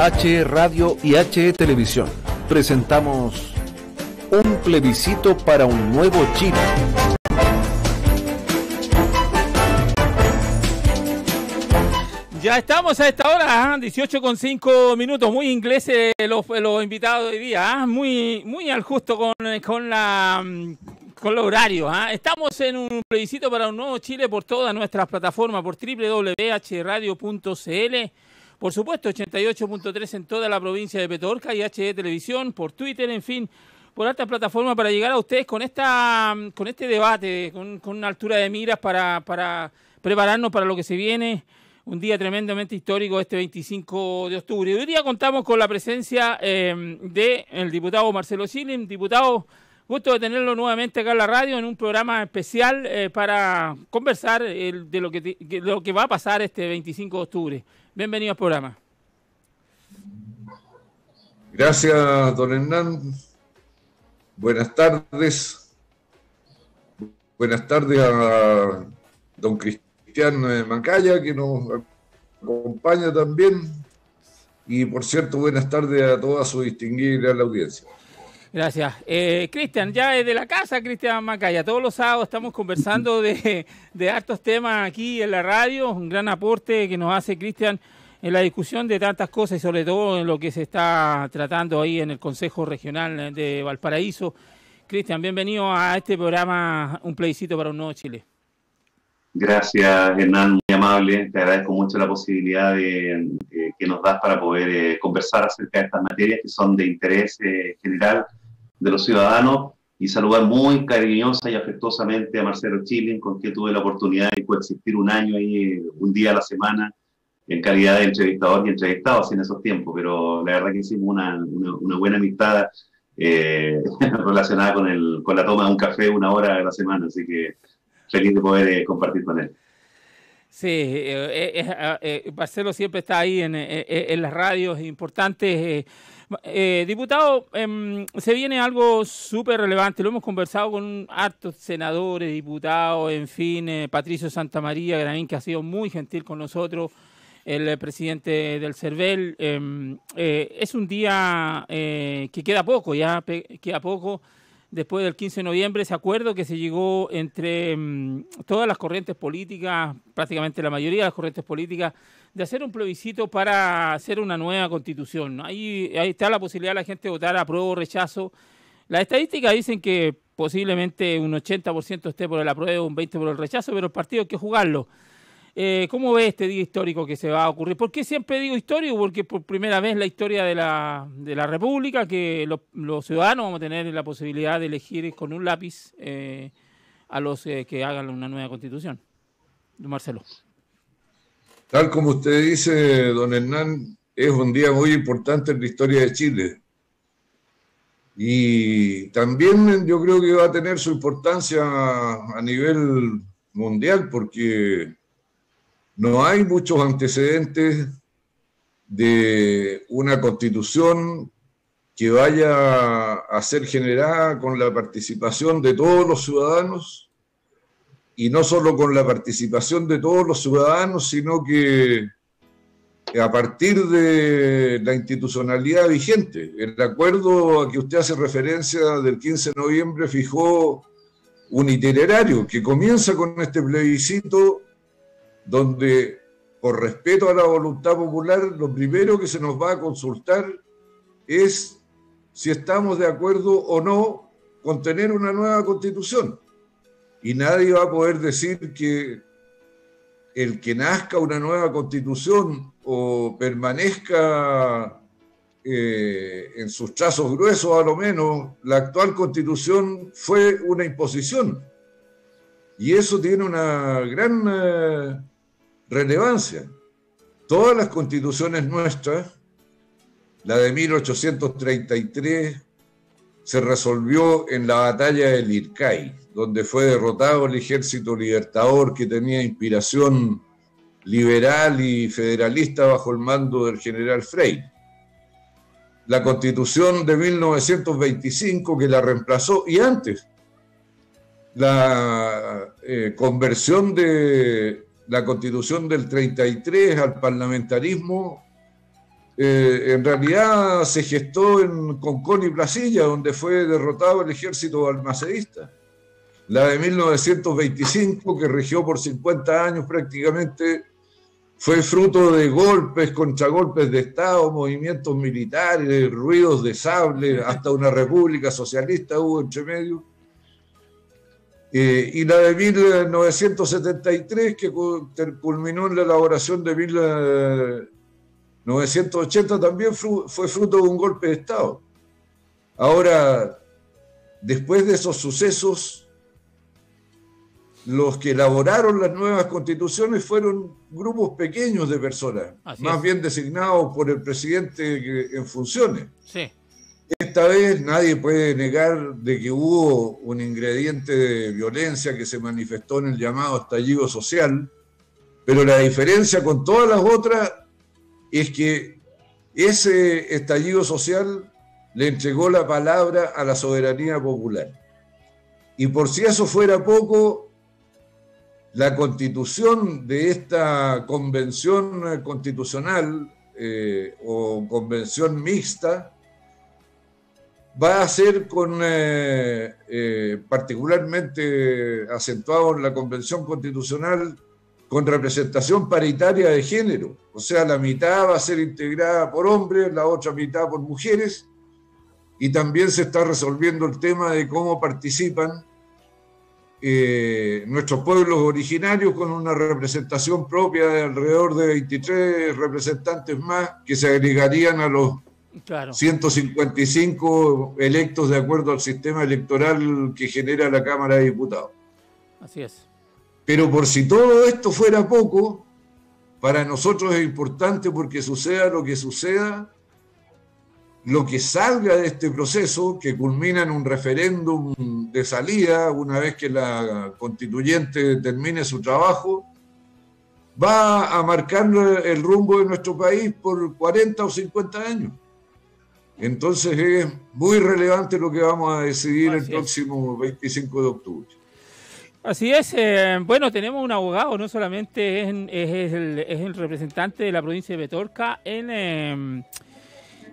HE Radio y HE Televisión presentamos un plebiscito para un nuevo Chile. Ya estamos a esta hora, 18:05 minutos, muy ingleses los invitados de hoy día, muy al justo con los horarios. Estamos en un plebiscito para un nuevo Chile por todas nuestras plataformas, por www.hradio.cl, por supuesto 88.3 en toda la provincia de Petorca y HE Televisión, por Twitter, en fin, por altas plataformas para llegar a ustedes con este debate, con una altura de miras para prepararnos para lo que se viene. Un día tremendamente histórico este 25 de octubre. Hoy día contamos con la presencia del diputado Marcelo Schilling. Diputado, gusto de tenerlo nuevamente acá en la radio en un programa especial para conversar de lo que va a pasar este 25 de octubre. Bienvenido al programa. Gracias, don Hernán. Buenas tardes. Buenas tardes a don Cristian Macaya, que nos acompaña también, y por cierto, buenas tardes a toda su distinguida la audiencia. Gracias. Cristian, ya es de la casa, Cristian Macaya. Todos los sábados estamos conversando de hartos temas aquí en la radio, un gran aporte que nos hace Cristian en la discusión de tantas cosas y sobre todo en lo que se está tratando ahí en el Consejo Regional de Valparaíso. Cristian, bienvenido a este programa, Un Plebiscito para un Nuevo Chile. Gracias, Hernán, muy amable. Te agradezco mucho la posibilidad que nos das para poder conversar acerca de estas materias que son de interés general de los ciudadanos, y saludar muy cariñosa y afectuosamente a Marcelo Schilling, con quien tuve la oportunidad de coexistir un año ahí, un día a la semana, en calidad de entrevistador y entrevistado así en esos tiempos, pero la verdad que hicimos una buena amistad relacionada con la toma de un café 1 hora a la semana, así que feliz de poder compartir con él. Sí, Marcelo siempre está ahí en las radios importantes. Diputado, se viene algo súper relevante, lo hemos conversado con hartos senadores, diputados, en fin, Patricio Santamaría, que ha sido muy gentil con nosotros, el presidente del CERVEL. Es un día que queda poco, después del 15 de noviembre, ese acuerdo que se llegó entre todas las corrientes políticas, prácticamente la mayoría de las corrientes políticas, de hacer un plebiscito para hacer una nueva constitución. Ahí está la posibilidad de la gente votar apruebo o rechazo. Las estadísticas dicen que posiblemente un 80% esté por el apruebo, un 20% por el rechazo, pero el partido hay que jugarlo. ¿Cómo ve este día histórico que se va a ocurrir? ¿Por qué siempre digo histórico? Porque por primera vez en la historia de la República que los ciudadanos vamos a tener la posibilidad de elegir con un lápiz a los que hagan una nueva constitución. Don Marcelo. Tal como usted dice, don Hernán, es un día muy importante en la historia de Chile. Y también yo creo que va a tener su importancia a nivel mundial, porque no hay muchos antecedentes de una constitución que vaya a ser generada con la participación de todos los ciudadanos, y no solo con la participación de todos los ciudadanos, sino que a partir de la institucionalidad vigente. El acuerdo a que usted hace referencia del 15 de noviembre fijó un itinerario que comienza con este plebiscito, donde, por respeto a la voluntad popular, lo primero que se nos va a consultar es si estamos de acuerdo o no con tener una nueva constitución. Y nadie va a poder decir que el que nazca una nueva constitución o permanezca en sus trazos gruesos, a lo menos, la actual constitución fue una imposición. Y eso tiene una gran relevancia. Todas las constituciones nuestras, la de 1833, se resolvió en la batalla del Ircay, donde fue derrotado el ejército libertador que tenía inspiración liberal y federalista bajo el mando del general Frei. La Constitución de 1925, que la reemplazó, y antes, la conversión de la Constitución del 33 al parlamentarismo, en realidad se gestó en Concón y Placilla, donde fue derrotado el ejército balmacedista. La de 1925, que regió por 50 años prácticamente, fue fruto de golpes, contragolpes de Estado, movimientos militares, ruidos de sable, hasta una república socialista hubo entre medio. Y la de 1973, que culminó en la elaboración de 1980, también fue fruto de un golpe de Estado. Ahora, después de esos sucesos, los que elaboraron las nuevas constituciones fueron grupos pequeños de personas, más bien designados por el presidente en funciones. Sí. Esta vez nadie puede negar de que hubo un ingrediente de violencia que se manifestó en el llamado estallido social, pero la diferencia con todas las otras es que ese estallido social le entregó la palabra a la soberanía popular. Y por si eso fuera poco, la constitución de esta convención constitucional o convención mixta va a ser particularmente acentuado en la convención constitucional con representación paritaria de género. O sea, la mitad va a ser integrada por hombres, la otra mitad por mujeres, y también se está resolviendo el tema de cómo participan nuestros pueblos originarios, con una representación propia de alrededor de 23 representantes más que se agregarían a los 155 electos de acuerdo al sistema electoral que genera la Cámara de Diputados. Así es. Pero por si todo esto fuera poco, para nosotros es importante, porque suceda lo que suceda, lo que salga de este proceso, que culmina en un referéndum de salida, una vez que la constituyente termine su trabajo, va a marcar el rumbo de nuestro país por 40 o 50 años. Entonces es muy relevante lo que vamos a decidir el próximo 25 de octubre. Así es. Bueno, tenemos un abogado, no solamente es el representante de la provincia de Petorca en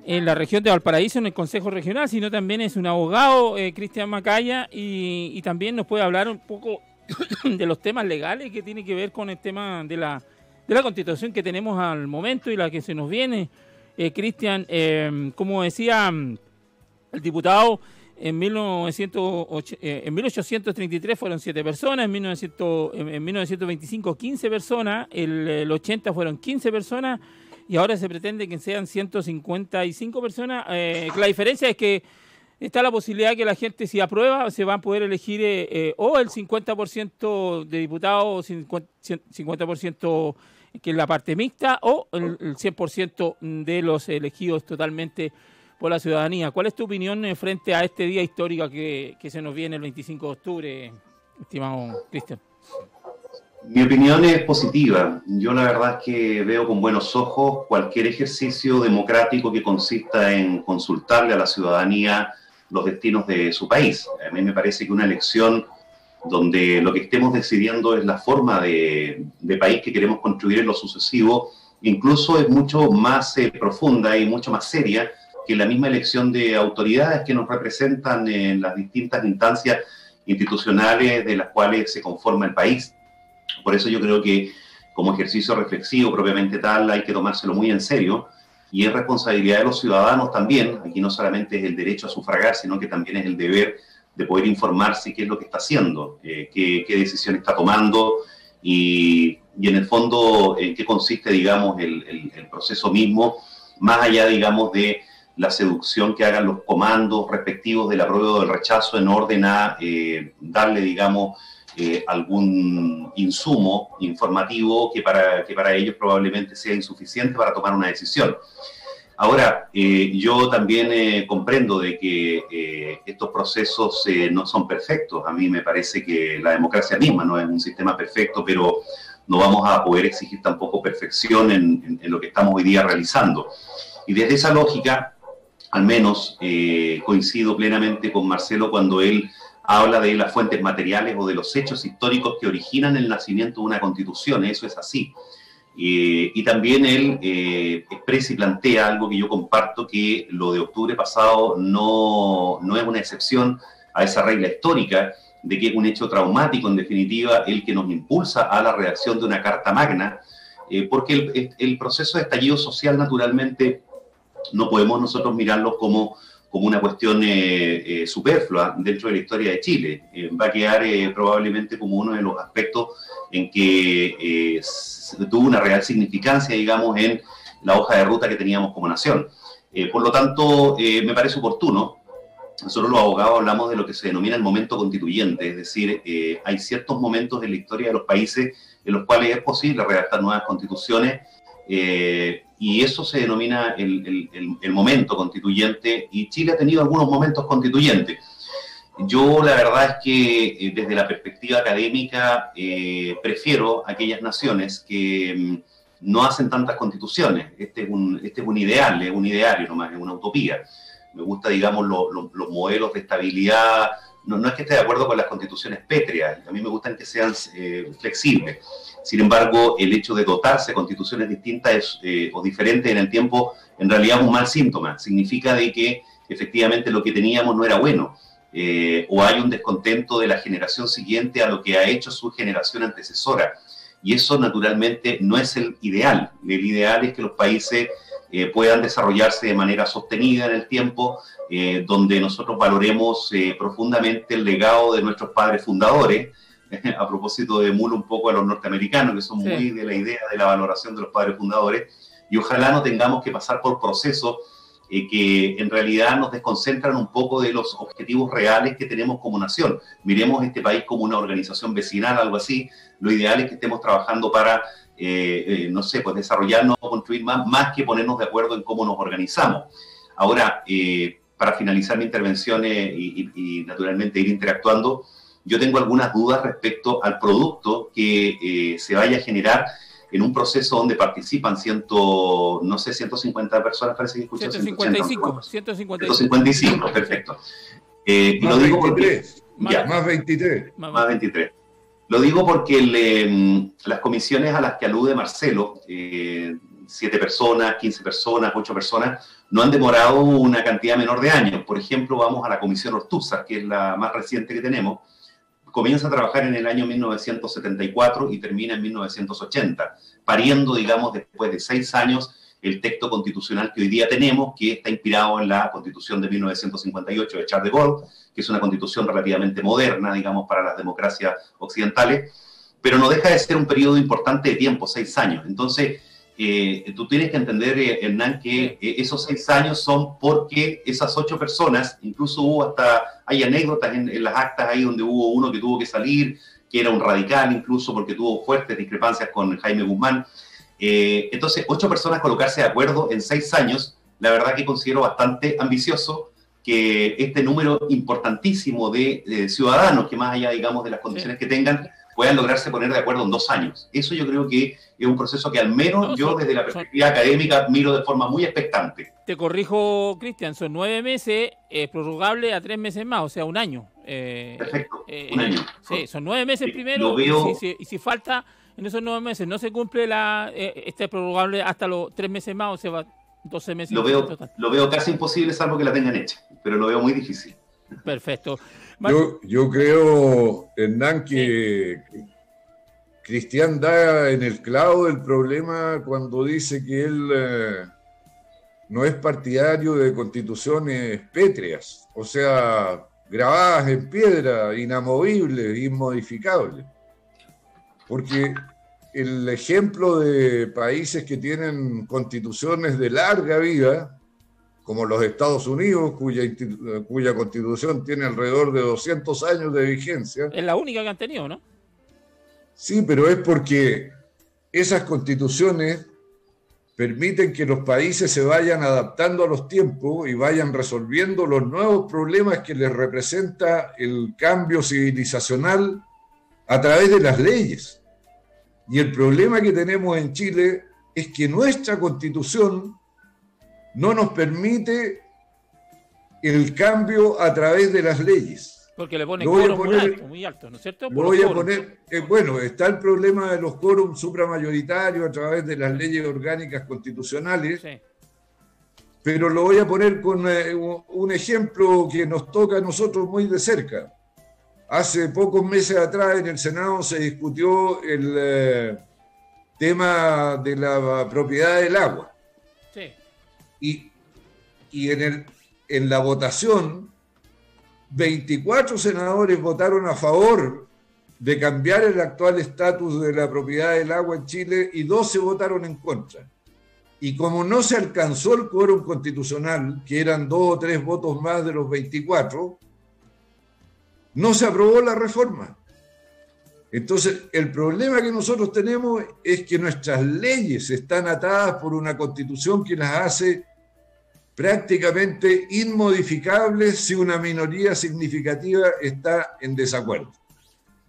la región de Valparaíso, en el Consejo Regional, sino también es un abogado, Cristian Macaya, y también nos puede hablar un poco de los temas legales que tiene que ver con el tema de la Constitución que tenemos al momento y la que se nos viene. Cristian, como decía el diputado, en 1833 fueron 7 personas, en 1925 15 personas, el 80 fueron 15 personas, y ahora se pretende que sean 155 personas. La diferencia es que está la posibilidad que la gente, si aprueba, se va a poder elegir o el 50% de diputados, 50% que es la parte mixta, o el 100% de los elegidos totalmente por la ciudadanía. ¿Cuál es tu opinión frente a este día histórico que se nos viene el 25 de octubre, estimado Cristian? Mi opinión es positiva. Yo la verdad es que veo con buenos ojos cualquier ejercicio democrático que consista en consultarle a la ciudadanía los destinos de su país. A mí me parece que una elección donde lo que estemos decidiendo es la forma de país que queremos construir en lo sucesivo, incluso es mucho más profunda y mucho más seria que la misma elección de autoridades que nos representan en las distintas instancias institucionales de las cuales se conforma el país. Por eso yo creo que como ejercicio reflexivo propiamente tal hay que tomárselo muy en serio, y es responsabilidad de los ciudadanos también. Aquí no solamente es el derecho a sufragar, sino que también es el deber de poder informarse qué es lo que está haciendo, qué decisión está tomando y en el fondo en qué consiste, digamos, el proceso mismo, más allá, digamos, de la seducción que hagan los comandos respectivos del apruebo o del rechazo en orden a darle, digamos, algún insumo informativo que para ellos probablemente sea insuficiente para tomar una decisión. Ahora, yo también comprendo de que estos procesos no son perfectos. A mí me parece que la democracia misma no es un sistema perfecto, pero no vamos a poder exigir tampoco perfección en lo que estamos hoy día realizando. Y desde esa lógica, al menos coincido plenamente con Marcelo cuando él habla de las fuentes materiales o de los hechos históricos que originan el nacimiento de una constitución. Eso es así. Y también él expresa y plantea algo que yo comparto, que lo de octubre pasado no es una excepción a esa regla histórica de que es un hecho traumático, en definitiva, el que nos impulsa a la redacción de una Carta Magna, porque el proceso de estallido social, naturalmente, no podemos nosotros mirarlo como una cuestión superflua dentro de la historia de Chile. Va a quedar probablemente como uno de los aspectos en que tuvo una real significancia, digamos, en la hoja de ruta que teníamos como nación. Por lo tanto, me parece oportuno. Nosotros los abogados hablamos de lo que se denomina el momento constituyente, es decir, hay ciertos momentos en la historia de los países en los cuales es posible redactar nuevas constituciones, y eso se denomina el momento constituyente, y Chile ha tenido algunos momentos constituyentes. Yo la verdad es que desde la perspectiva académica prefiero aquellas naciones que no hacen tantas constituciones. Este es un ideal, es un ideario nomás, es una utopía. Me gusta, digamos, los modelos de estabilidad. No es que esté de acuerdo con las constituciones pétreas, a mí me gustan que sean flexibles. Sin embargo, el hecho de dotarse de constituciones distintas o diferentes en el tiempo, en realidad es un mal síntoma. Significa de que efectivamente lo que teníamos no era bueno, o hay un descontento de la generación siguiente a lo que ha hecho su generación antecesora. Y eso naturalmente no es el ideal. El ideal es que los países puedan desarrollarse de manera sostenida en el tiempo, donde nosotros valoremos profundamente el legado de nuestros padres fundadores. A propósito de emulo un poco a los norteamericanos, que son muy de la idea de la valoración de los padres fundadores, y ojalá no tengamos que pasar por procesos que en realidad nos desconcentran un poco de los objetivos reales que tenemos como nación. Miremos este país como una organización vecinal, algo así. Lo ideal es que estemos trabajando para no sé, pues desarrollarnos o construir más que ponernos de acuerdo en cómo nos organizamos. Ahora, para finalizar mi intervención y naturalmente ir interactuando, yo tengo algunas dudas respecto al producto que se vaya a generar en un proceso donde participan 150 personas, parece que escuché. 155, perfecto. Y lo digo porque... Más 23. Lo digo porque las comisiones a las que alude Marcelo, 7 personas, 15 personas, 8 personas, no han demorado una cantidad menor de años. Por ejemplo, vamos a la comisión Ortúzar, que es la más reciente que tenemos. Comienza a trabajar en el año 1974 y termina en 1980, pariendo, digamos, después de 6 años, el texto constitucional que hoy día tenemos, que está inspirado en la Constitución de 1958 de Charles de Gaulle, que es una constitución relativamente moderna, digamos, para las democracias occidentales, pero no deja de ser un periodo importante de tiempo, 6 años. Entonces, tú tienes que entender, Hernán, que esos 6 años son porque esas 8 personas, incluso hay anécdotas en las actas ahí donde hubo uno que tuvo que salir, que era un radical incluso porque tuvo fuertes discrepancias con Jaime Guzmán. Entonces, 8 personas colocarse de acuerdo en 6 años, la verdad que considero bastante ambicioso que este número importantísimo de ciudadanos, que más allá, digamos, de las condiciones que tengan, puedan lograrse poner de acuerdo en 2 años. Eso yo creo que es un proceso que al menos yo desde la perspectiva académica miro de forma muy expectante. Te corrijo, Cristian, son 9 meses, prorrogable a 3 meses más, o sea, 1 año. Perfecto, 1 año. Sí, son 9 meses primero, y si falta en esos 9 meses no se cumple este prorrogable hasta los 3 meses más, o sea, va 12 meses. Lo veo casi imposible, salvo que la tengan hecha, pero lo veo muy difícil. Perfecto. Yo creo, Hernán, que Cristian da en el clavo del problema cuando dice que él no es partidario de constituciones pétreas, o sea, grabadas en piedra, inamovibles, inmodificables. Porque el ejemplo de países que tienen constituciones de larga vida, como los Estados Unidos, cuya constitución tiene alrededor de 200 años de vigencia. Es la única que han tenido, ¿no? Sí, pero es porque esas constituciones permiten que los países se vayan adaptando a los tiempos y vayan resolviendo los nuevos problemas que les representa el cambio civilizacional a través de las leyes. Y el problema que tenemos en Chile es que nuestra constitución no nos permite el cambio a través de las leyes. Porque le ponen quórum muy alto, ¿no es cierto? Lo voy a poner, bueno, está el problema de los quórums supramayoritarios a través de las leyes orgánicas constitucionales, sí. Pero lo voy a poner con un ejemplo que nos toca a nosotros muy de cerca. Hace pocos meses atrás en el Senado se discutió el tema de la propiedad del agua. Sí. Y en la votación, 24 senadores votaron a favor de cambiar el actual estatus de la propiedad del agua en Chile y 12 votaron en contra. Y como no se alcanzó el quórum constitucional, que eran 2 o 3 votos más de los 24, no se aprobó la reforma. Entonces, el problema que nosotros tenemos es que nuestras leyes están atadas por una constitución que las hace prácticamente inmodificables si una minoría significativa está en desacuerdo.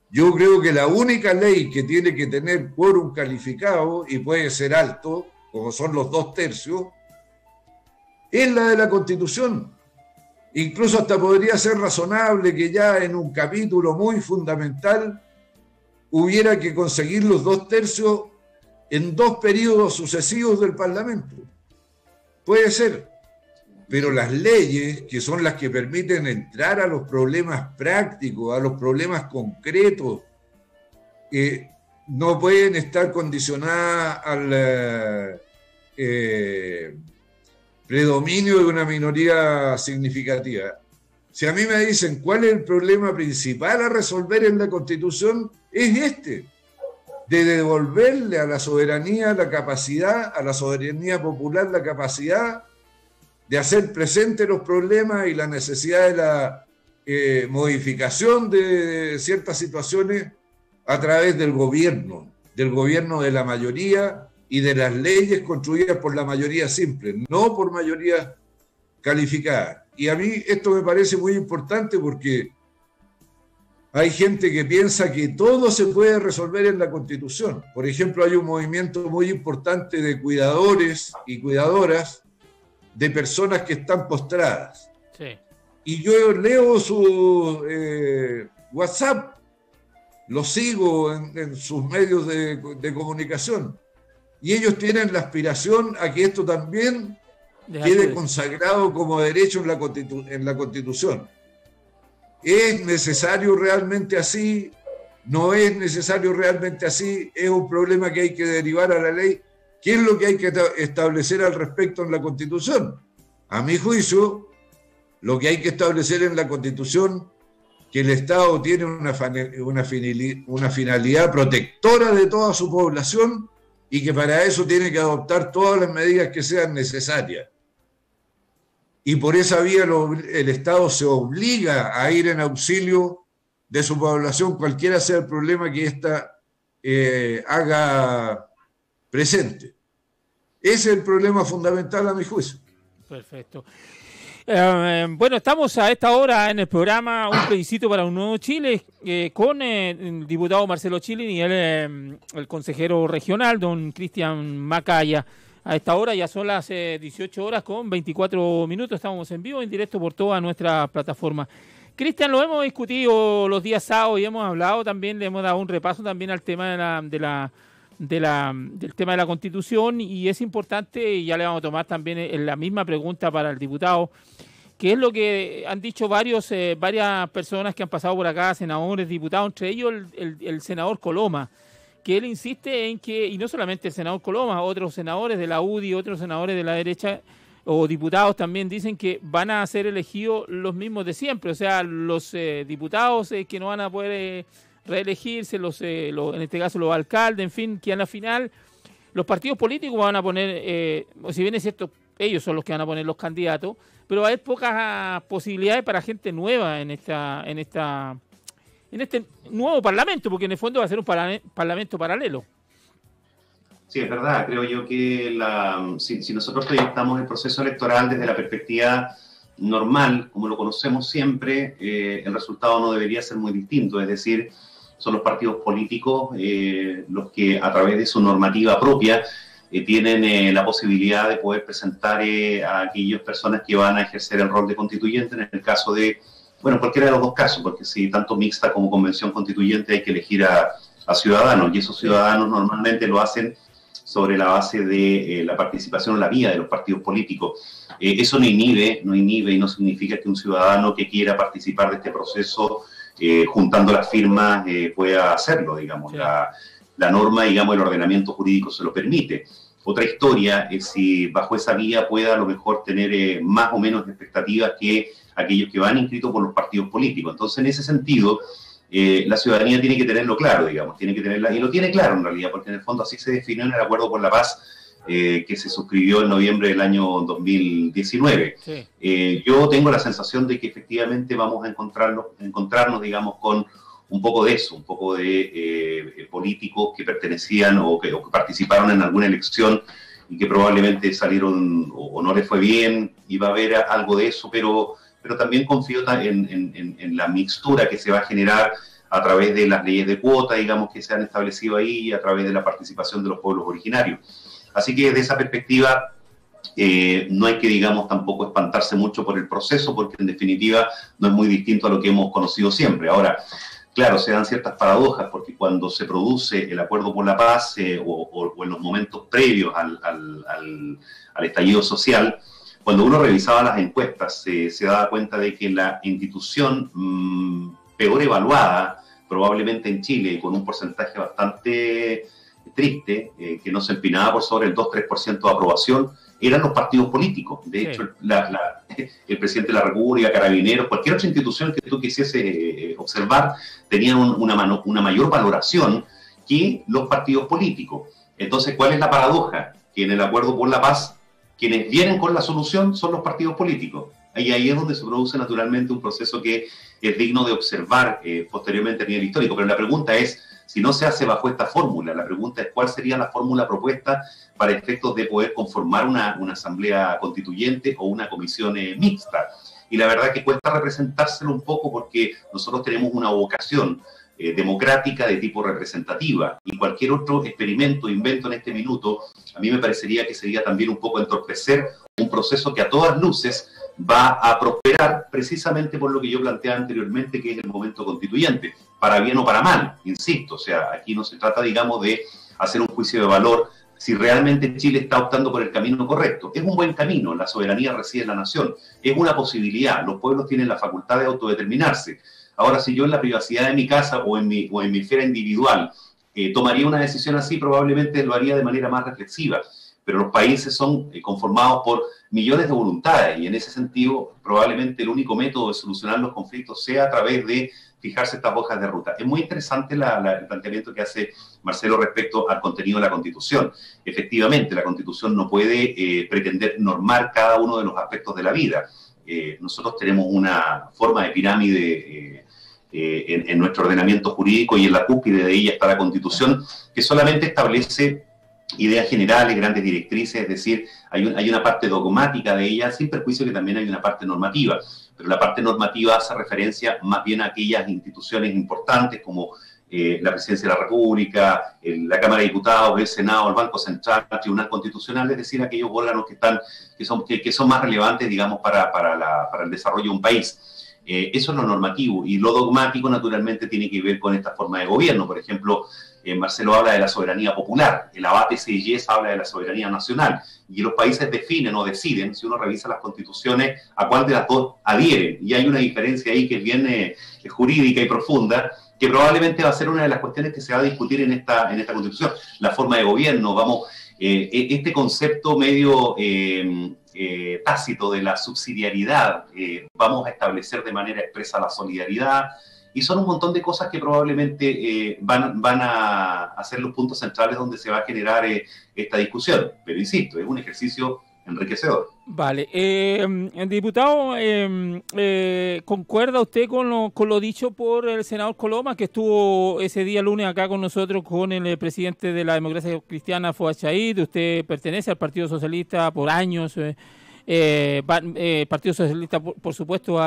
Yo creo que la única ley que tiene que tener quórum calificado, y puede ser alto, como son los 2/3, es la de la Constitución. Incluso hasta podría ser razonable que ya en un capítulo muy fundamental hubiera que conseguir los 2/3 en 2 periodos sucesivos del Parlamento. Puede ser, pero las leyes, que son las que permiten entrar a los problemas prácticos, a los problemas concretos, no pueden estar condicionadas al predominio de una minoría significativa. Si a mí me dicen cuál es el problema principal a resolver en la Constitución, es de devolverle a la soberanía la capacidad, a la soberanía popular la capacidad de hacer presentes los problemas y la necesidad de la modificación de ciertas situaciones a través del gobierno de la mayoría y de las leyes construidas por la mayoría simple, no por mayoría calificada. Y a mí esto me parece muy importante porque hay gente que piensa que todo se puede resolver en la Constitución. Por ejemplo, hay un movimiento muy importante de cuidadores y cuidadoras de personas que están postradas. Sí. Y yo leo su WhatsApp, lo sigo en sus medios de comunicación, y ellos tienen la aspiración a que esto también quede consagrado como derecho en la Constitución. ¿Es necesario realmente así? ¿No es necesario realmente así? ¿Es un problema que hay que derivar a la ley? ¿Qué es lo que hay que establecer al respecto en la Constitución? A mi juicio, lo que hay que establecer en la Constitución que el Estado tiene una finalidad protectora de toda su población y que para eso tiene que adoptar todas las medidas que sean necesarias. Y por esa vía el Estado se obliga a ir en auxilio de su población, cualquiera sea el problema que ésta haga presente. Ese es el problema fundamental a mi juicio. Perfecto. Bueno, estamos a esta hora en el programa Un plebiscito para un nuevo Chile con el diputado Marcelo Chilin y el consejero regional, don Cristian Macaya. A esta hora ya son las 18 horas con 24 minutos. Estamos en vivo, en directo por toda nuestra plataforma. Cristian, lo hemos discutido los días sábados y hemos hablado también, le hemos dado un repaso también al tema del tema de la Constitución, y es importante, y ya le vamos a tomar también la misma pregunta para el diputado, que es lo que han dicho varias personas que han pasado por acá, senadores, diputados, entre ellos el senador Coloma, que él insiste en que, y no solamente el senador Coloma, otros senadores de la UDI, otros senadores de la derecha o diputados también dicen que van a ser elegidos los mismos de siempre, o sea, los diputados que no van a poder reelegirse, en este caso los alcaldes, en fin, que a la final los partidos políticos van a poner, si bien es cierto, ellos son los que van a poner los candidatos, pero hay pocas posibilidades para gente nueva en este nuevo parlamento, porque en el fondo va a ser un parlamento paralelo. Sí, es verdad. Creo yo que si nosotros proyectamos el proceso electoral desde la perspectiva normal, como lo conocemos siempre, el resultado no debería ser muy distinto. Es decir, son los partidos políticos los que a través de su normativa propia tienen la posibilidad de poder presentar a aquellas personas que van a ejercer el rol de constituyente. En el caso de Bueno, cualquiera de los dos casos, porque si tanto mixta como convención constituyente hay que elegir a ciudadanos, y esos ciudadanos normalmente lo hacen sobre la base de la participación en la vida de los partidos políticos. Eso no inhibe y no significa que un ciudadano que quiera participar de este proceso juntando las firmas pueda hacerlo, digamos. Sí. La norma, digamos, el ordenamiento jurídico se lo permite. Otra historia es si bajo esa vía pueda a lo mejor tener más o menos expectativas que aquellos que van inscritos por los partidos políticos. Entonces, en ese sentido, la ciudadanía tiene que tenerlo claro, digamos, tiene que tenerla, y lo tiene claro en realidad, porque en el fondo así se definió en el Acuerdo por la Paz que se suscribió en noviembre del año 2019. Sí. Yo tengo la sensación de que efectivamente vamos a encontrarnos, digamos, con un poco de eso, un poco de políticos que pertenecían o que participaron en alguna elección y que probablemente salieron o no les fue bien, y va a haber algo de eso, pero también confío en la mixtura que se va a generar a través de las leyes de cuota, digamos, que se han establecido ahí, y a través de la participación de los pueblos originarios. Así que desde esa perspectiva no hay que, digamos, tampoco espantarse mucho por el proceso, porque en definitiva no es muy distinto a lo que hemos conocido siempre. Ahora, claro, se dan ciertas paradojas, porque cuando se produce el Acuerdo por la Paz o en los momentos previos al estallido social, cuando uno revisaba las encuestas, se daba cuenta de que la institución peor evaluada, probablemente en Chile, y con un porcentaje bastante triste, que no se empinaba por sobre el 2-3% de aprobación, eran los partidos políticos. De hecho, el presidente de la República, Carabineros, cualquier otra institución que tú quisiese observar, tenían una mayor valoración que los partidos políticos. Entonces, ¿cuál es la paradoja? Que en el Acuerdo por la Paz, quienes vienen con la solución son los partidos políticos. Y ahí es donde se produce naturalmente un proceso que es digno de observar posteriormente a nivel histórico. Pero la pregunta es, si no se hace bajo esta fórmula, la pregunta es cuál sería la fórmula propuesta para efectos de poder conformar una asamblea constituyente o una comisión mixta. Y la verdad que cuesta representárselo un poco, porque nosotros tenemos una vocación democrática de tipo representativa, y cualquier otro experimento, invento en este minuto, a mí me parecería que sería también un poco entorpecer un proceso que a todas luces va a prosperar precisamente por lo que yo planteaba anteriormente, que es el momento constituyente, para bien o para mal, insisto. O sea, aquí no se trata, digamos, de hacer un juicio de valor si realmente Chile está optando por el camino correcto. Es un buen camino, la soberanía reside en la nación, es una posibilidad, los pueblos tienen la facultad de autodeterminarse. Ahora, si yo en la privacidad de mi casa o en mi esfera individual tomaría una decisión así, probablemente lo haría de manera más reflexiva. Pero los países son conformados por millones de voluntades, y en ese sentido probablemente el único método de solucionar los conflictos sea a través de fijarse estas hojas de ruta. Es muy interesante el planteamiento que hace Marcelo respecto al contenido de la Constitución. Efectivamente, la Constitución no puede pretender normar cada uno de los aspectos de la vida. Nosotros tenemos una forma de pirámide en nuestro ordenamiento jurídico, y en la cúspide de ella está la Constitución, que solamente establece ideas generales, grandes directrices, es decir, hay una parte dogmática de ella, sin perjuicio que también hay una parte normativa, pero la parte normativa hace referencia más bien a aquellas instituciones importantes como la Presidencia de la República, la Cámara de Diputados, el Senado, el Banco Central, el Tribunal Constitucional, es decir, aquellos órganos que son más relevantes, digamos, para el desarrollo de un país. Eso es lo normativo, y lo dogmático naturalmente tiene que ver con esta forma de gobierno. Por ejemplo, Marcelo habla de la soberanía popular, el abate Sieyès habla de la soberanía nacional, y los países definen o deciden, si uno revisa las constituciones, a cuál de las dos adhieren, y hay una diferencia ahí que es bien jurídica y profunda, que probablemente va a ser una de las cuestiones que se va a discutir en esta constitución, la forma de gobierno. Este concepto medio tácito de la subsidiariedad, vamos a establecer de manera expresa la solidaridad, y son un montón de cosas que probablemente van a ser los puntos centrales donde se va a generar esta discusión. Pero insisto, es un ejercicio enriquecedor. Vale. Diputado, ¿concuerda usted con lo dicho por el senador Coloma, que estuvo ese día lunes acá con nosotros, con el presidente de la Democracia Cristiana, Fuad Said? Usted pertenece al Partido Socialista por años. Partido Socialista, por supuesto,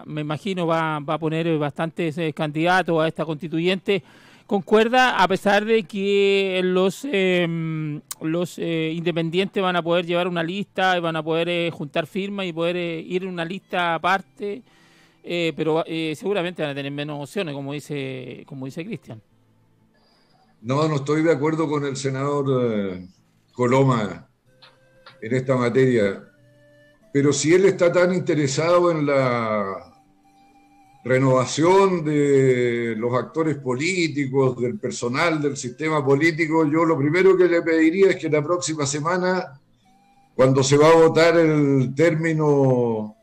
me imagino, va a poner bastantes candidatos a esta constituyente. ¿Concuerda, a pesar de que los independientes van a poder llevar una lista y van a poder juntar firmas y poder ir en una lista aparte? pero seguramente van a tener menos opciones, como dice Cristian. No estoy de acuerdo con el senador Coloma en esta materia, pero si él está tan interesado en la renovación de los actores políticos, del personal del sistema político, yo lo primero que le pediría es que la próxima semana, cuando se va a votar el término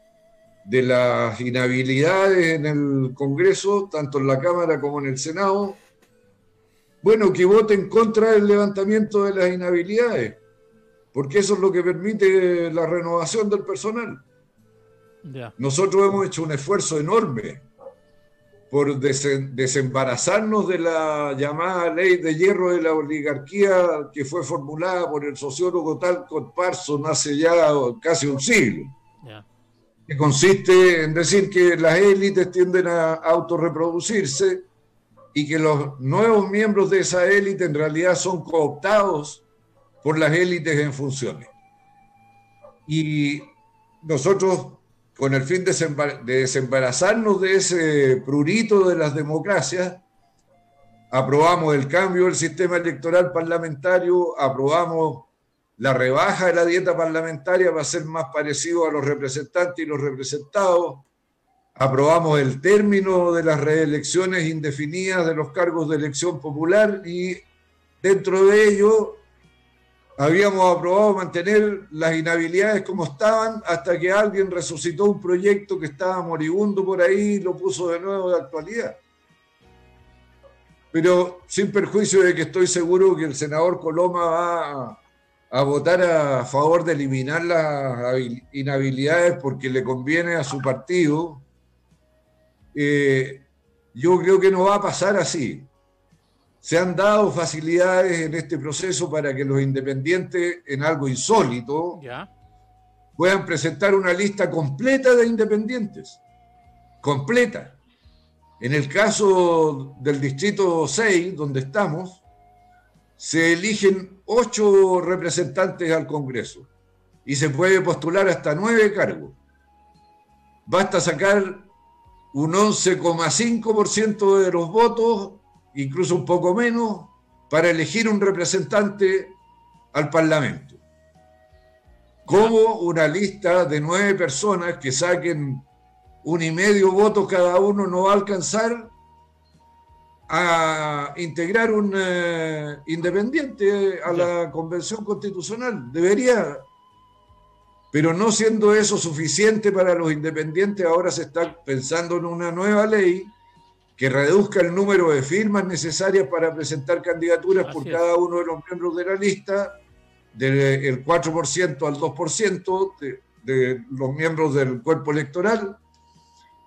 de las inhabilidades en el Congreso, tanto en la Cámara como en el Senado, bueno, que vote en contra del levantamiento de las inhabilidades, porque eso es lo que permite la renovación del personal. Ya. Nosotros hemos hecho un esfuerzo enorme por desembarazarnos de la llamada ley de hierro de la oligarquía que fue formulada por el sociólogo Talcott Parsons hace ya casi un siglo. Ya. Que consiste en decir que las élites tienden a autorreproducirse y que los nuevos miembros de esa élite en realidad son cooptados por las élites en funciones. Y nosotros, con el fin de desembarazarnos de ese prurito de las democracias, aprobamos el cambio del sistema electoral parlamentario, aprobamos la rebaja de la dieta parlamentaria para ser más parecido a los representantes y los representados, aprobamos el término de las reelecciones indefinidas de los cargos de elección popular y dentro de ello habíamos aprobado mantener las inhabilidades como estaban hasta que alguien resucitó un proyecto que estaba moribundo por ahí y lo puso de nuevo de actualidad. Pero sin perjuicio de que estoy seguro que el senador Coloma va a votar a favor de eliminar las inhabilidades porque le conviene a su partido, yo creo que no va a pasar así. Se han dado facilidades en este proceso para que los independientes, en algo insólito, Ya. puedan presentar una lista completa de independientes. Completa. En el caso del distrito 6, donde estamos, se eligen 8 representantes al Congreso y se puede postular hasta 9 cargos. Basta sacar un 11,5% de los votos, incluso un poco menos, para elegir un representante al Parlamento. Como una lista de 9 personas que saquen 1,5 votos cada uno no va a alcanzar a integrar un independiente a la Convención Constitucional. Debería, pero no siendo eso suficiente para los independientes, ahora se está pensando en una nueva ley que reduzca el número de firmas necesarias para presentar candidaturas por cada uno de los miembros de la lista, del 4% al 2% de los miembros del cuerpo electoral,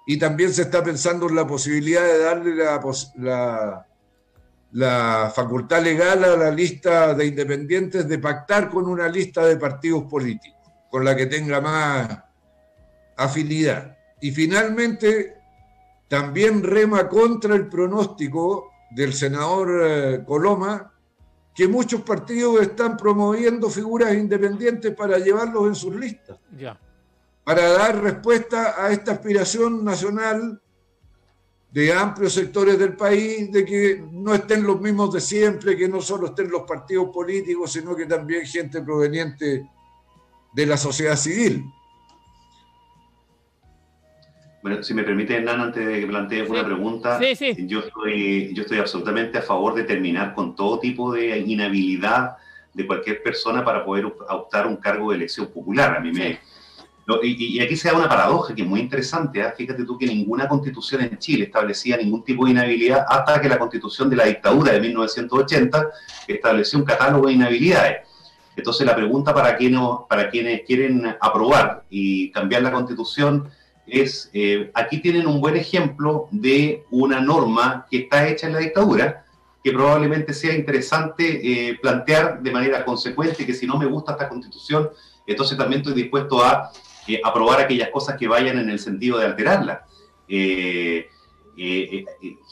y también se está pensando en la posibilidad de darle la facultad legal a la lista de independientes de pactar con una lista de partidos políticos, con la que tenga más afinidad. Y finalmente, también rema contra el pronóstico del senador Coloma, que muchos partidos están promoviendo figuras independientes para llevarlos en sus listas, para dar respuesta a esta aspiración nacional de amplios sectores del país, de que no estén los mismos de siempre, que no solo estén los partidos políticos, sino que también gente proveniente de la sociedad civil. Bueno, si me permite, Hernán, antes de que plantees una pregunta, yo estoy absolutamente a favor de terminar con todo tipo de inhabilidad de cualquier persona para poder optar un cargo de elección popular. A mí y aquí se da una paradoja que es muy interesante, ¿eh? Fíjate tú que ninguna constitución en Chile establecía ningún tipo de inhabilidad hasta que la constitución de la dictadura de 1980 estableció un catálogo de inhabilidades. Entonces la pregunta para quienes quieren aprobar y cambiar la constitución es, aquí tienen un buen ejemplo de una norma que está hecha en la dictadura, que probablemente sea interesante plantear de manera consecuente que si no me gusta esta constitución, entonces también estoy dispuesto a aprobar aquellas cosas que vayan en el sentido de alterarla.